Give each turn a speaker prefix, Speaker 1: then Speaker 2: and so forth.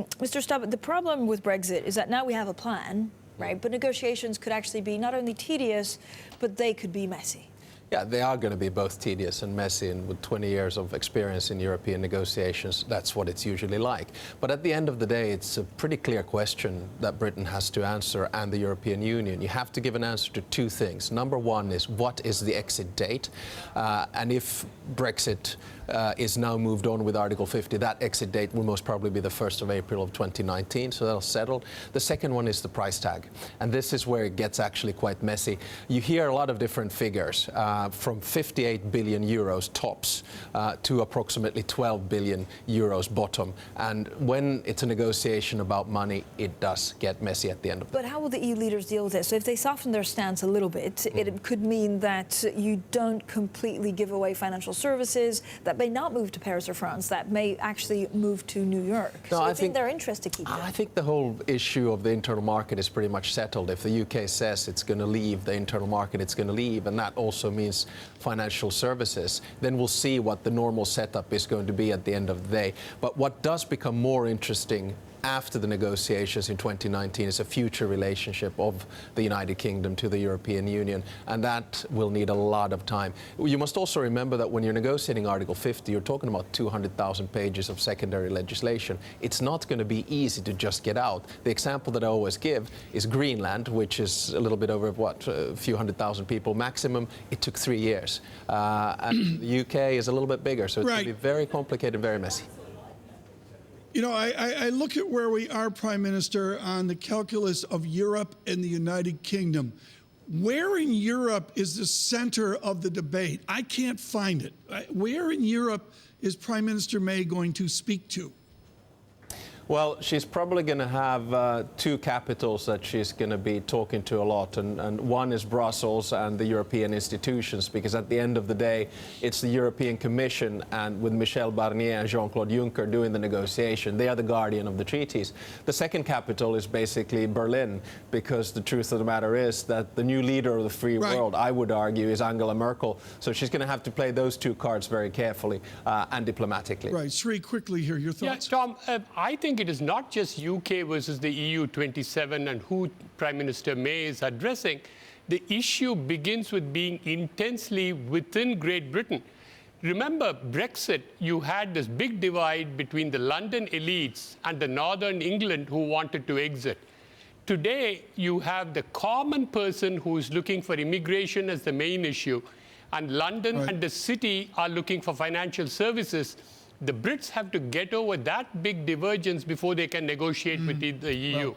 Speaker 1: Mr. Stubb, the problem with Brexit is that now we have a plan, right? But negotiations could actually be not only tedious, but they could be messy.
Speaker 2: Yeah, they are going to be both tedious and messy, and with 20 years of experience in European negotiations, that's what it's usually like. But at the end of the day, it's a pretty clear question that Britain has to answer, and the European Union. You have to give an answer to two things. Number one is, what is the exit date? And if Brexit is now moved on with Article 50, that exit date will most probably be the 1st of April of 2019, so that'll settle. The second one is the price tag, and this is where it gets actually quite messy. You hear a lot of different figures, from 58 billion euros tops to approximately 12 billion euros bottom. And when it's a negotiation about money, it does get messy at the end of it.
Speaker 1: But how will the EU leaders deal with this? So if they soften their stance a little bit, it could mean that you don't completely give away financial services, that may not move to Paris or France, that may actually move to New York.
Speaker 2: No,
Speaker 1: so
Speaker 2: I
Speaker 1: it's in their interest to keep it.
Speaker 2: I think the whole issue of the internal market is pretty much settled. If the UK says it's going to leave the internal market, it's going to leave, and that also means financial services, then we'll see what the normal setup is going to be at the end of the day. But what does become more interesting after the negotiations in 2019 is a future relationship of the United Kingdom to the European Union, and that will need a lot of time. You must also remember that when you're negotiating Article 50, you're talking about 200,000 pages of secondary legislation. It's not going to be easy to just get out. The example that I always give is Greenland, which is a little bit over, a few 100,000 people maximum. It took 3 years. And the UK is a little bit bigger, so it's going to be very complicated and very messy.
Speaker 3: You know, I look at where we are, Prime Minister, on the calculus of Europe and the United Kingdom. Where in Europe is the center of the debate? I can't find it. Where in Europe is Prime Minister May going to speak to?
Speaker 2: Well, she's probably going to have two capitals that she's going to be talking to a lot, and one is Brussels and the European institutions, because at the end of the day, it's the European Commission, and with Michel Barnier and Jean-Claude Juncker doing the negotiation, they are the guardian of the treaties. The second capital is basically Berlin, because the truth of the matter is that the new leader of the free world, I would argue, is Angela Merkel. So she's going to have to play those two cards very carefully and diplomatically.
Speaker 3: Right. Sri, quickly here, your thoughts?
Speaker 4: Yeah, Tom, I think it is not just UK versus the EU 27 and who Prime Minister May is addressing. The issue begins with being intensely within Great Britain. Remember, Brexit, you had this big divide between the London elites and the Northern England who wanted to exit. Today, you have the common person who is looking for immigration as the main issue, and London and the city are looking for financial services. The Brits have to get over that big divergence before they can negotiate with the EU.